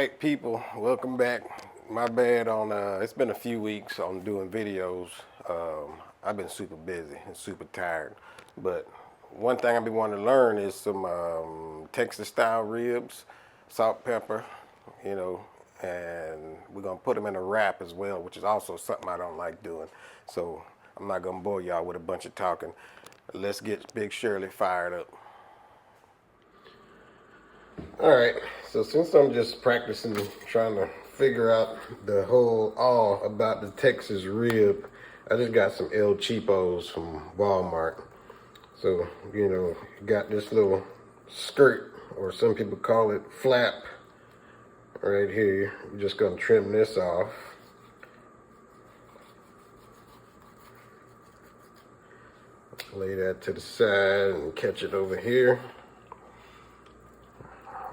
Alright people, welcome back. My bad on it's been a few weeks on doing videos. I've been super busy and super tired. But one thing I've been wanting to learn is some Texas style ribs, salt, pepper, you know, and we're gonna put them in a wrap as well, which is also something I don't like doing. So I'm not gonna bore y'all with a bunch of talking. Let's get Big Shirley fired up. Alright, so since I'm just practicing trying to figure out the whole all about the Texas rib, I just got some El Cheapos from Walmart. So, you know, got this little skirt, or some people call it flap, right here. We're just gonna trim this off. Lay that to the side and catch it over here.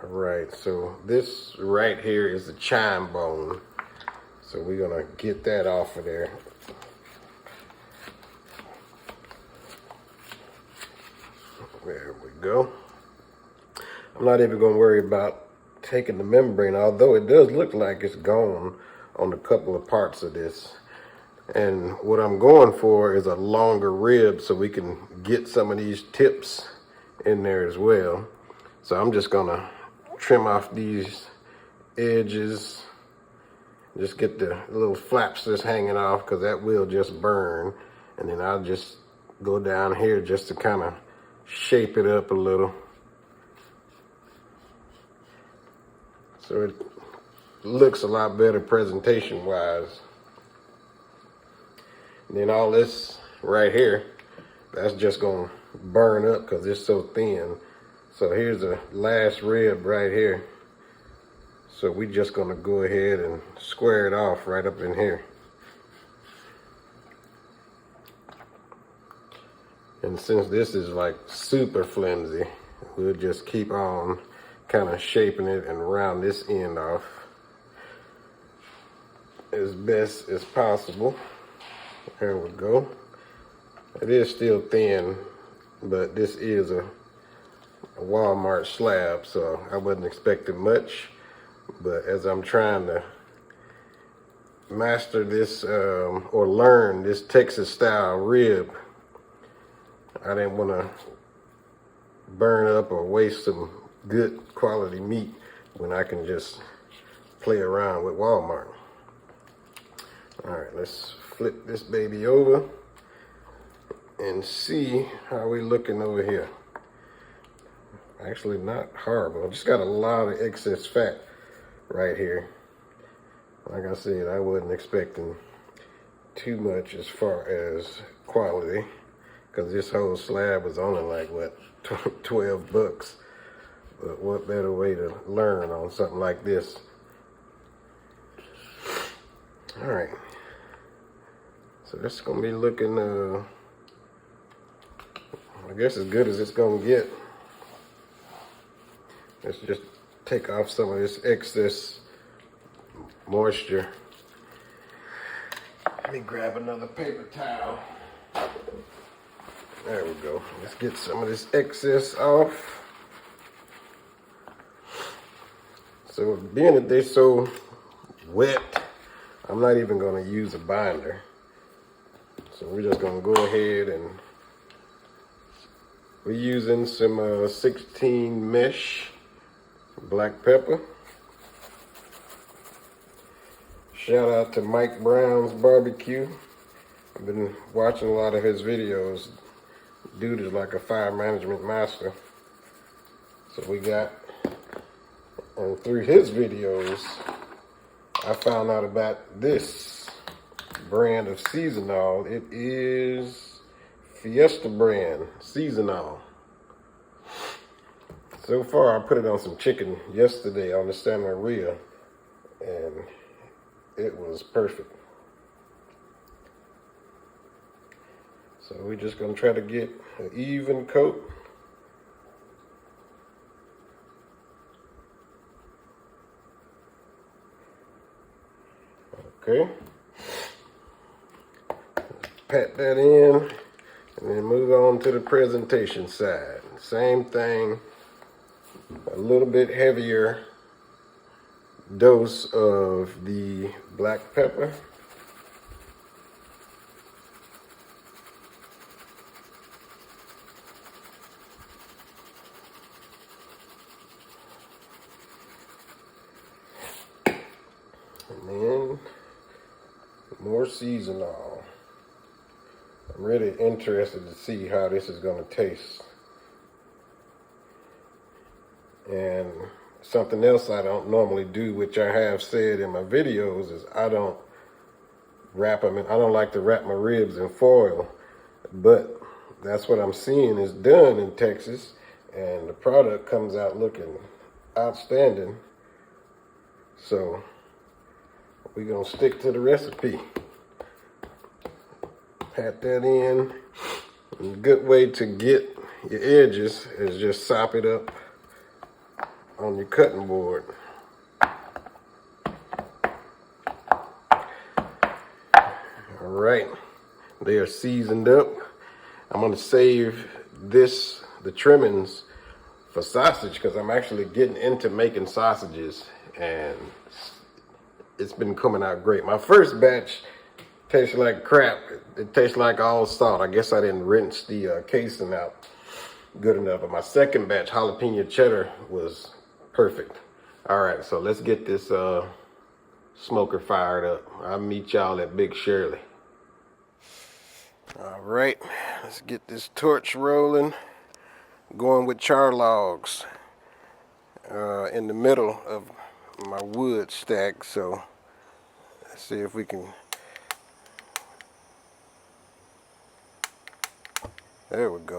Right, so this right here is the chine bone. So we're gonna get that off of there. There we go. I'm not even gonna worry about taking the membrane, although it does look like it's gone on a couple of parts of this. And what I'm going for is a longer rib so we can get some of these tips in there as well. So I'm just gonna trim off these edges, just get the little flaps that's hanging off, because that will just burn. And then I'll just go down here just to kind of shape it up a little so it looks a lot better presentation wise. And then all this right here, that's just gonna burn up because it's so thin. So here's the last rib right here. So we're just gonna go ahead and square it off right up in here. And since this is like super flimsy, we'll just keep on kind of shaping it and round this end off as best as possible. There we go. It is still thin, but this is a Walmart slab, so I wasn't expecting much. But as I'm trying to master this or learn this Texas style rib, I didn't want to burn up or waste some good quality meat when I can just play around with Walmart. All right, let's flip this baby over and see how we looking over here. Actually, not horrible. I just got a lot of excess fat right here. Like I said, I wasn't expecting too much as far as quality, because this whole slab was only like, what, 12 bucks. But what better way to learn on something like this? All right. So this is gonna be looking, I guess, as good as it's gonna get. Let's just take off some of this excess moisture. Let me grab another paper towel. There we go. Let's get some of this excess off. So being that they're so wet, I'm not even gonna use a binder. So we're just gonna go ahead and we're using some 16 mesh black pepper. Shout out to Mike Brown's Barbecue. I've been watching a lot of his videos. Dude is like a fire management master. So we got, and through his videos, I found out about this brand of seasonal. It is Fiesta brand seasonal. So far, I put it on some chicken yesterday on the Santa Maria, and it was perfect. So we're just gonna try to get an even coat. Okay. Pat that in, and then move on to the presentation side. Same thing, a little bit heavier dose of the black pepper. And then more seasonal. I'm really interested to see how this is going to taste. And something else I don't normally do, which I have said in my videos, is I don't wrap them in. I don't like to wrap my ribs in foil, but that's what I'm seeing is done in Texas, and the product comes out looking outstanding. So we're gonna stick to the recipe. Pat that in. And a good way to get your edges is just sop it up on your cutting board. All right, they are seasoned up. I'm gonna save the trimmings for sausage, because I'm actually getting into making sausages, and it's been coming out great. My first batch tastes like crap. It tastes like all salt. I guess I didn't rinse the casing out good enough. But my second batch, jalapeno cheddar, was perfect. All right, so let's get this smoker fired up. I'll meet y'all at Big Shirley. All right, let's get this torch rolling. Going with char logs in the middle of my wood stack. So let's see if we can. There we go.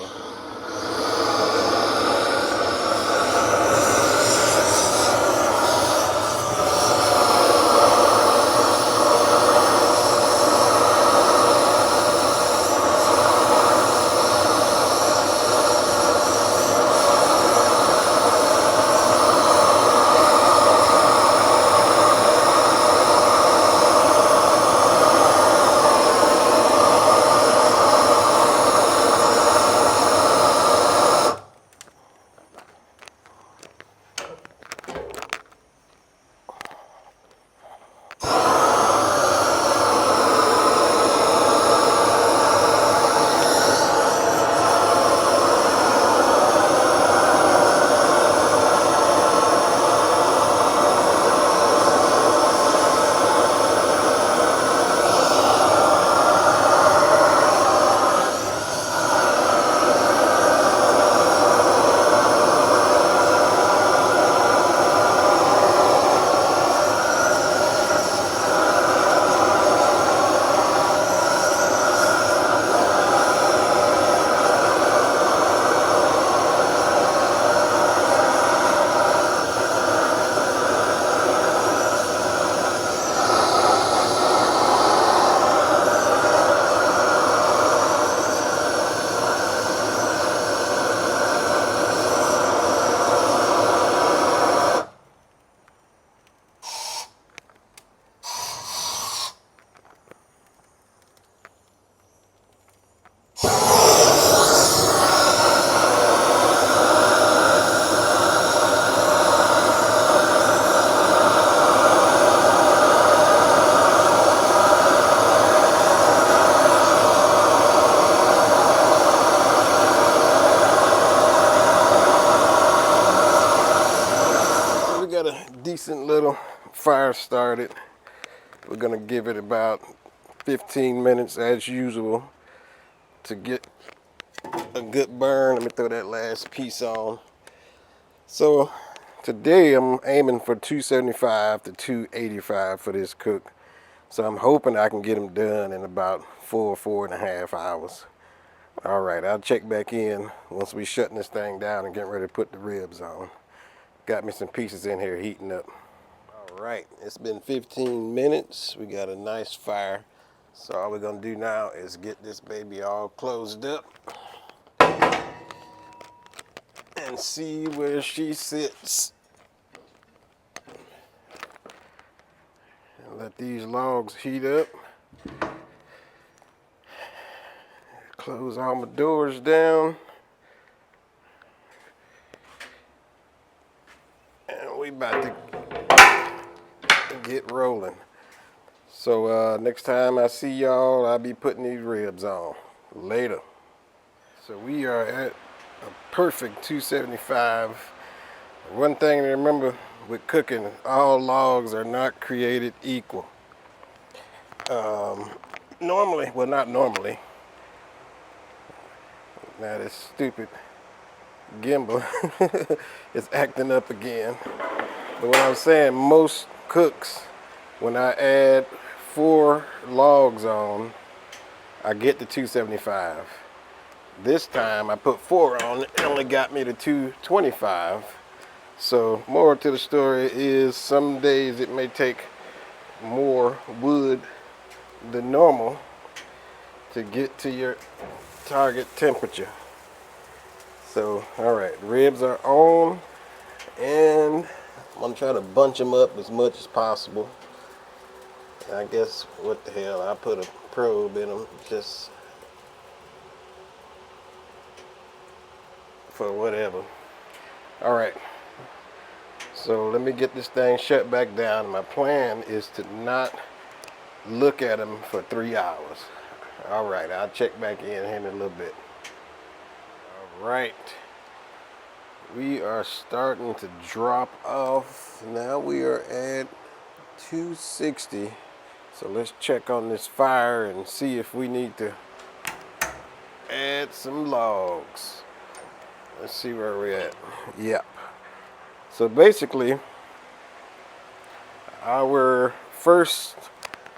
Decent little fire started. We're gonna give it about 15 minutes as usual to get a good burn. Let me throw that last piece on. So today I'm aiming for 275 to 285 for this cook. So I'm hoping I can get them done in about 4.5 hours. All right, I'll check back in once we shutting this thing down and getting ready to put the ribs on. Got me some pieces in here heating up. All right, it's been 15 minutes. We got a nice fire. So all we're gonna do now is get this baby all closed up and see where she sits. And let these logs heat up. Close all my doors down. And we about to get rolling. So next time I see y'all, I'll be putting these ribs on. Later. So we are at a perfect 275. One thing to remember with cooking, all logs are not created equal. Normally, well, not normally. Now this stupid gimbal is acting up again. But what I'm saying, most cooks, when I add 4 logs on, I get to 275. This time I put 4 on, it only got me to 225. So moral to the story is some days it may take more wood than normal to get to your target temperature. So, all right, ribs are on, and I'm gonna try to bunch them up as much as possible. I guess, what the hell, I put a probe in them just for whatever. All right, so let me get this thing shut back down. My plan is to not look at them for 3 hours. All right, I'll check back in a little bit. All right, we are starting to drop off. Now we are at 260. So let's check on this fire and see if we need to add some logs. Let's see where we're at. Yep. So basically, our first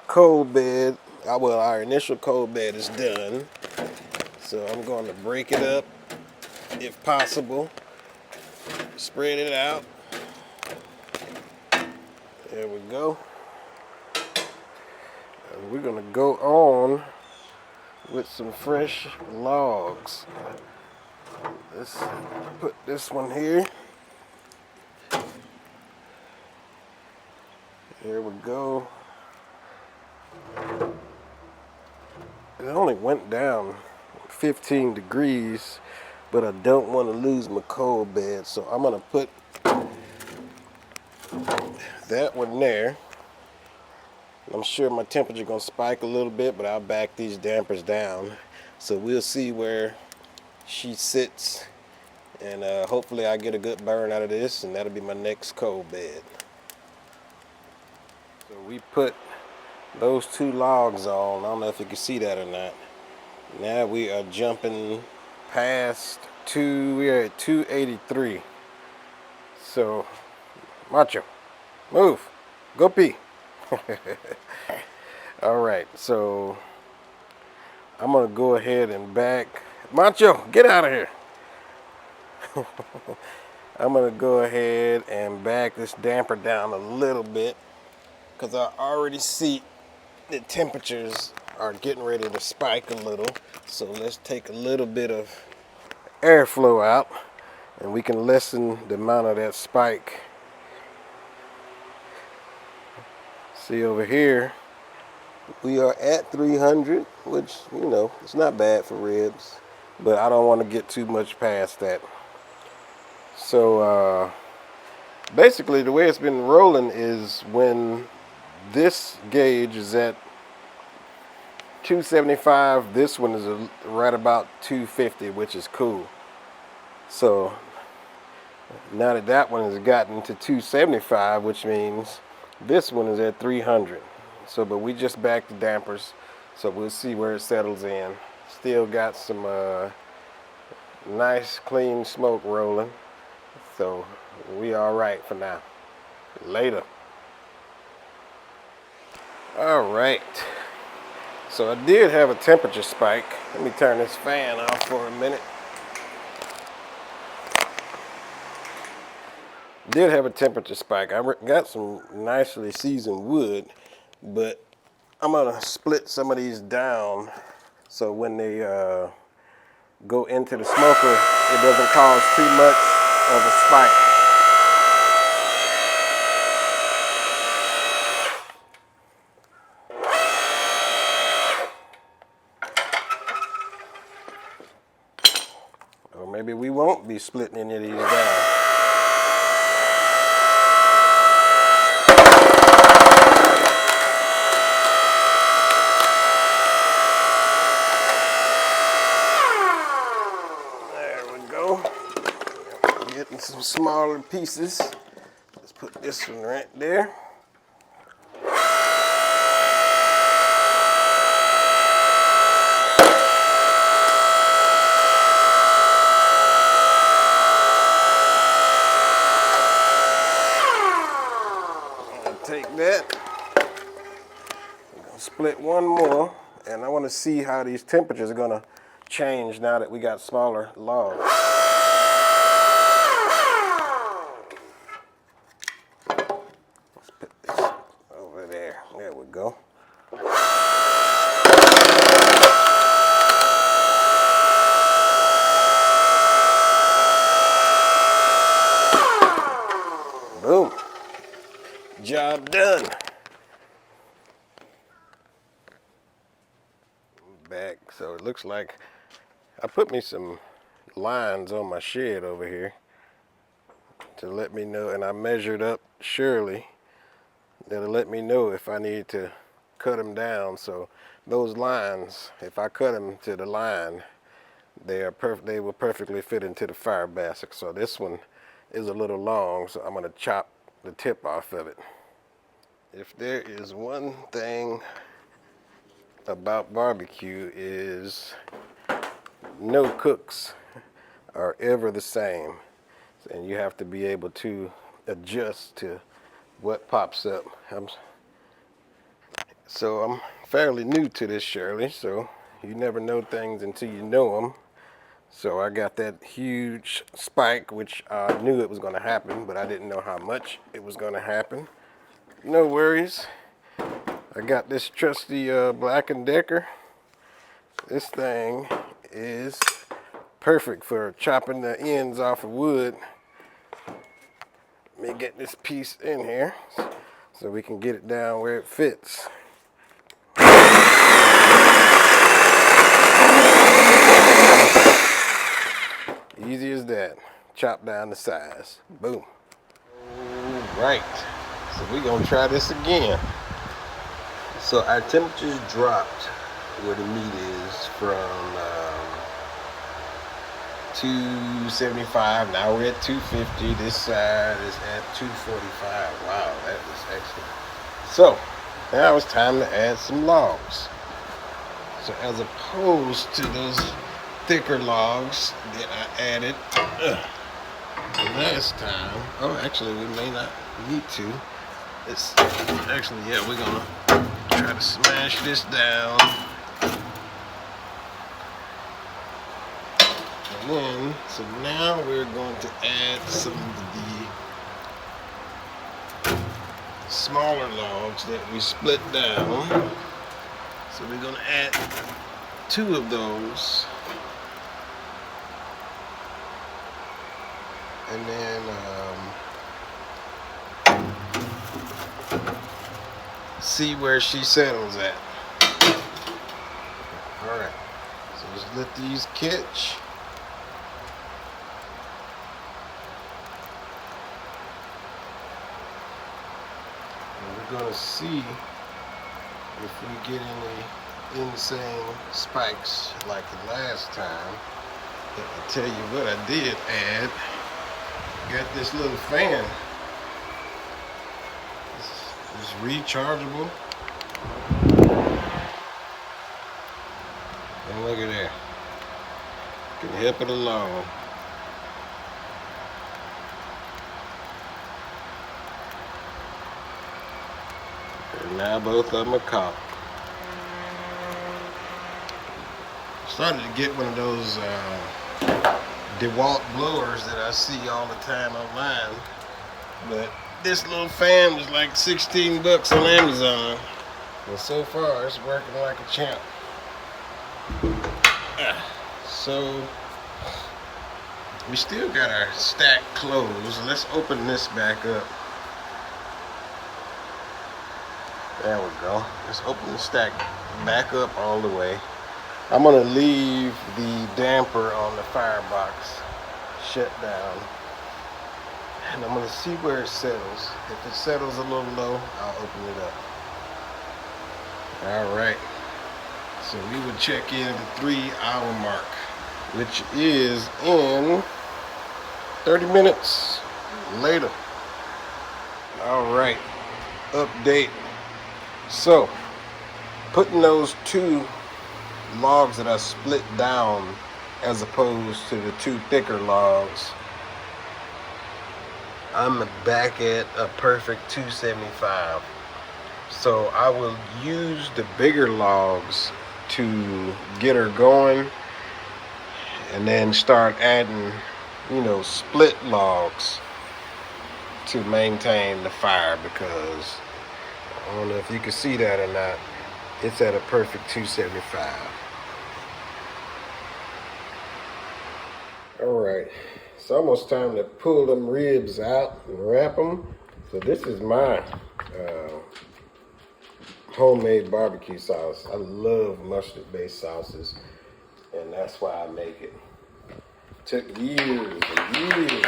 cold bed, well, our initial cold bed is done. So I'm going to break it up if possible. Spread it out. There we go. And we're going to go on with some fresh logs. Let's put this one here. There we go. It only went down 15 degrees, but I don't want to lose my cold bed, so I'm going to put that one there. I'm sure my temperature going to spike a little bit, but I'll back these dampers down. So we'll see where she sits, and hopefully I get a good burn out of this, and that'll be my next cold bed. So we put those 2 logs on. I don't know if you can see that or not. Now we are jumping past we're at 283. So, Macho, move, go pee. All right, so I'm gonna go ahead and back. Macho, get out of here. I'm gonna go ahead and back this damper down a little bit, because I already see the temperatures are getting ready to spike a little. So let's take a little bit of airflow out, and we can lessen the amount of that spike. See over here, we are at 300, which, you know, it's not bad for ribs, but I don't want to get too much past that. So basically the way it's been rolling is when this gauge is at 275, this one is right about 250, which is cool. So now that one has gotten to 275, which means this one is at 300. So, but we just backed the dampers, so we'll see where it settles in. Still got some nice clean smoke rolling, so we all right for now. Later. All right. So I did have a temperature spike. Let me turn this fan off for a minute. Did have a temperature spike. I got some nicely seasoned wood, but I'm gonna split some of these down so when they go into the smoker, it doesn't cause too much of a spike. Or maybe we won't be splitting any of these down. getting some smaller pieces. Let's put this one right there. Take that, I'm gonna split one more, and I want to see how these temperatures are gonna change now that we got smaller logs. Let's put this over there. There we go. Boom. Job done. Back, so it looks like I put me some lines on my shed over here to let me know, and I measured up Shirley that'll let me know if I need to cut them down. So those lines, if I cut them to the line, they will perfectly fit into the fire basket. So this one is a little long, so I'm going to chop the tip off of it. If there is one thing about barbecue, is no cooks are ever the same, and you have to be able to adjust to what pops up. So I'm fairly new to this, Shirley, so you never know things until you know them. So I got that huge spike, which I knew it was going to happen, but I didn't know how much it was going to happen. No worries. I got this trusty Black & Decker. This thing is perfect for chopping the ends off of wood. Let me get this piece in here so we can get it down where it fits. Easy as that. Chop down the size. Boom. All right. So we're going to try this again. So our temperatures dropped where the meat is from 275. Now we're at 250. This side is at 245. Wow, that is excellent. So now it's time to add some logs. So as opposed to those thicker logs that I added last time, oh, actually we may not need to. It's actually, yeah, we're gonna try to smash this down. And then, so now we're going to add some of the smaller logs that we split down. So we're gonna add 2 of those. And then see where she settles at. Alright, so just let these catch. And we're going to see if we get any insane spikes like the last time. But I'll tell you what I did add. Got this little fan. It's rechargeable. And look at that. Can help it along. And now both of them are caught. Started to get one of those DeWalt blowers that I see all the time online, but this little fan was like 16 bucks on Amazon, and so far it's working like a champ. So we still got our stack closed. Let's open this back up. There we go. Let's open the stack back up all the way. I'm gonna leave the damper on the firebox shut down, and I'm gonna see where it settles. If it settles a little low, I'll open it up. All right, so we would check in at the 3-hour mark, which is in 30 minutes later. All right, update. So, putting those two logs that I split down as opposed to the two thicker logs, I'm back at a perfect 275. So I will use the bigger logs to get her going, and then start adding, split logs to maintain the fire, because I don't know if you can see that or not, it's at a perfect 275. Alright, it's almost time to pull them ribs out and wrap them. So this is my homemade barbecue sauce. I love mustard based sauces, and that's why I make it. Took years and years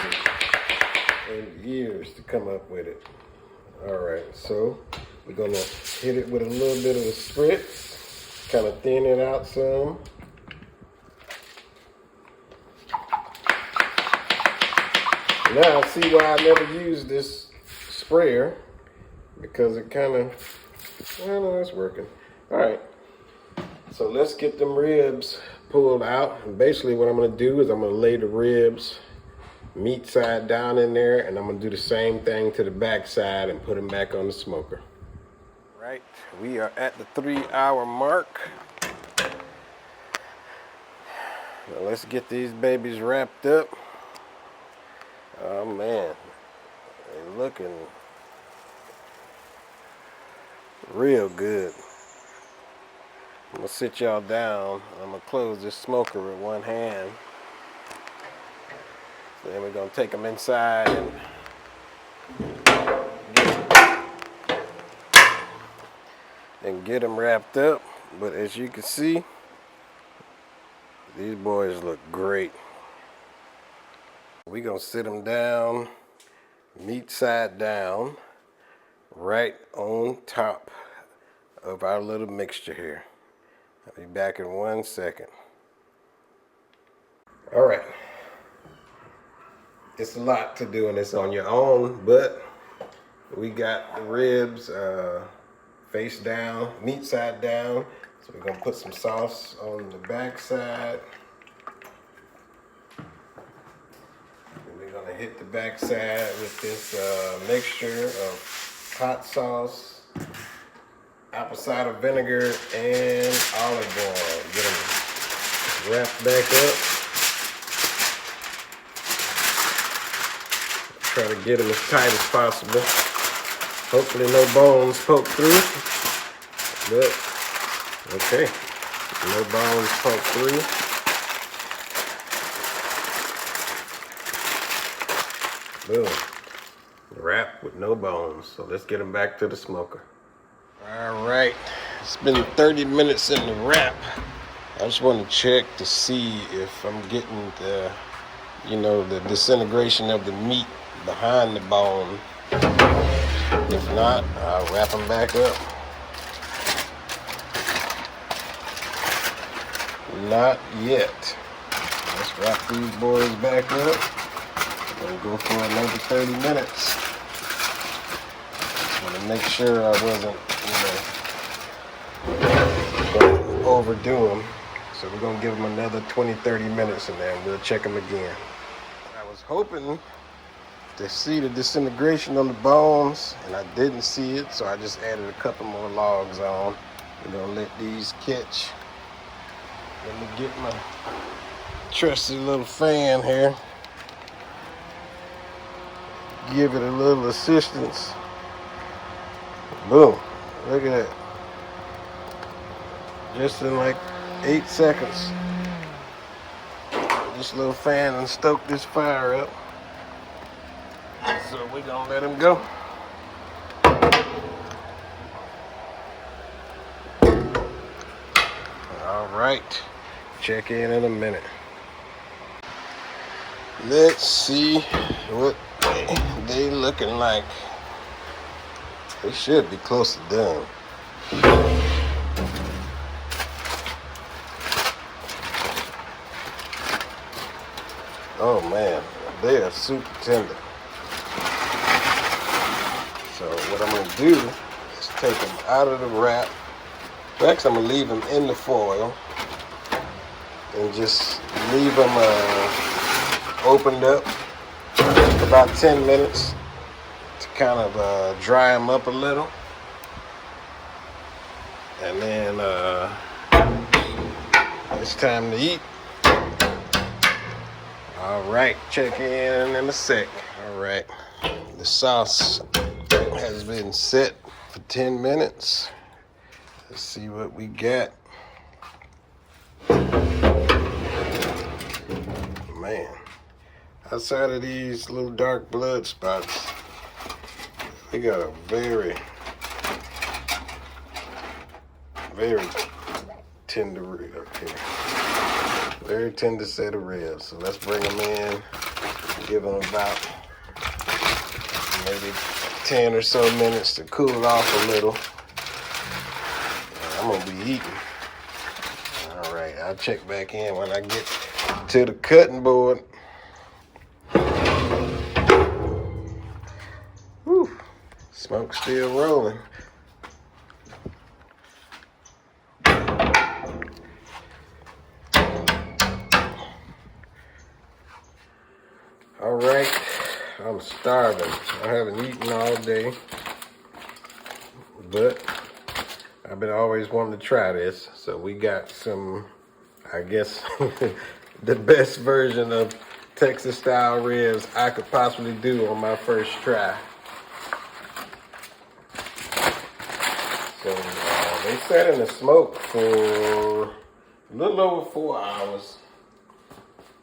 and years to come up with it. Alright, so we're gonna hit it with a little bit of a spritz, kind of thin it out some. Now I see why I never used this sprayer, because it kind of, I don't know, it's working. Alright, so let's get them ribs pulled out. And basically what I'm going to do is I'm going to lay the ribs meat side down in there, and I'm going to do the same thing to the back side and put them back on the smoker. Right, we are at the 3-hour mark. Now let's get these babies wrapped up. Oh man, they're looking real good. I'm gonna sit y'all down. I'm gonna close this smoker with one hand. So then we're gonna take them inside and get them wrapped up. But as you can see, these boys look great. We're gonna sit them down, meat side down, right on top of our little mixture here. I'll be back in 1 second. All right. It's a lot to doing this on your own, but we got the ribs face down, meat side down. So we're gonna put some sauce on the back side. We're gonna hit the back side with this mixture of hot sauce, apple cider vinegar, and olive oil. Get them wrapped back up. Try to get them as tight as possible. Hopefully no bones poke through. But, okay, no bones poke through. Boom. Wrap with no bones. So let's get them back to the smoker. All right, it's been 30 minutes in the wrap. I just want to check to see if I'm getting the, the disintegration of the meat behind the bone. If not, I'll wrap them back up. Not yet. Let's wrap these boys back up. We'll go for another 30 minutes. I want to make sure I wasn't, going to overdo them. So we're going to give them another 20-30 minutes, and then we'll check them again. I was hoping to see the disintegration on the bones, and I didn't see it, so I just added a couple more logs on. We're going to let these catch. Let me get my trusty little fan here. Give it a little assistance. Boom. Look at that. Just in like 8 seconds. This little fan and stoke this fire up. So we're gonna let him go. All right. Check in a minute. Let's see what they looking like. They should be close to done. Oh man, they are super tender. So what I'm gonna do is take them out of the wrap. Next, I'm gonna leave them in the foil and just leave them opened up for about 10 minutes to kind of dry them up a little. And then it's time to eat. All right, check in a sec. All right, the sauce has been set for 10 minutes. Let's see what we got. Man, outside of these little dark blood spots, we got a very tender rib up here. Very tender set of ribs. So let's bring them in, give them about maybe 10 or so minutes to cool off a little. I'm gonna be eating. All right, I'll check back in when I get to the cutting board. Whew, smoke's still rolling. All right, I'm starving. I haven't eaten all day, but I've been always wanting to try this. So we got some, I guess, the best version of Texas style ribs I could possibly do on my first try. So they sat in the smoke for a little over 4 hours.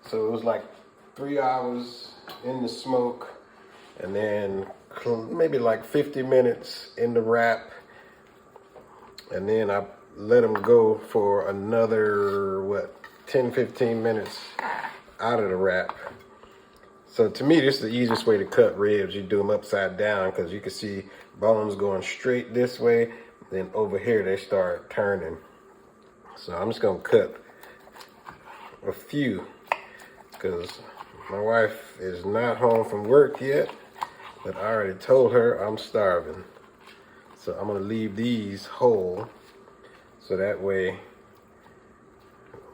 So it was like 3 hours in the smoke, and then maybe like 50 minutes in the wrap, and then I let them go for another 10-15 minutes out of the wrap. So to me, this is the easiest way to cut ribs. You do them upside down, because you can see bones going straight this way, then over here they start turning. So I'm just gonna cut a few, because my wife is not home from work yet, but I already told her I'm starving. So I'm gonna leave these whole, so that way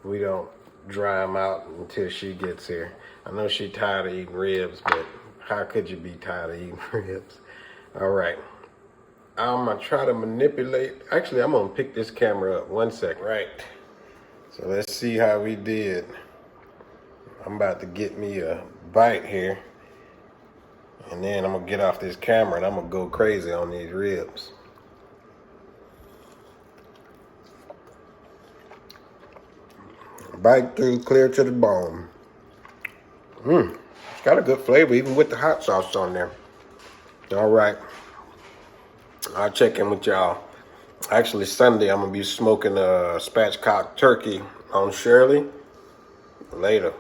we don't dry them out until she gets here. I know she's tired of eating ribs, but how could you be tired of eating ribs? All right, I'm gonna try to manipulate. Actually, I'm gonna pick this camera up 1 sec. Right, so let's see how we did. I'm about to get me a bite here, and then I'm gonna get off this camera and I'm gonna go crazy on these ribs. Bite through, clear to the bone. It's got a good flavor, even with the hot sauce on there. All right, I'll check in with y'all. Actually, Sunday I'm gonna be smoking a spatchcock turkey on Shirley. Later.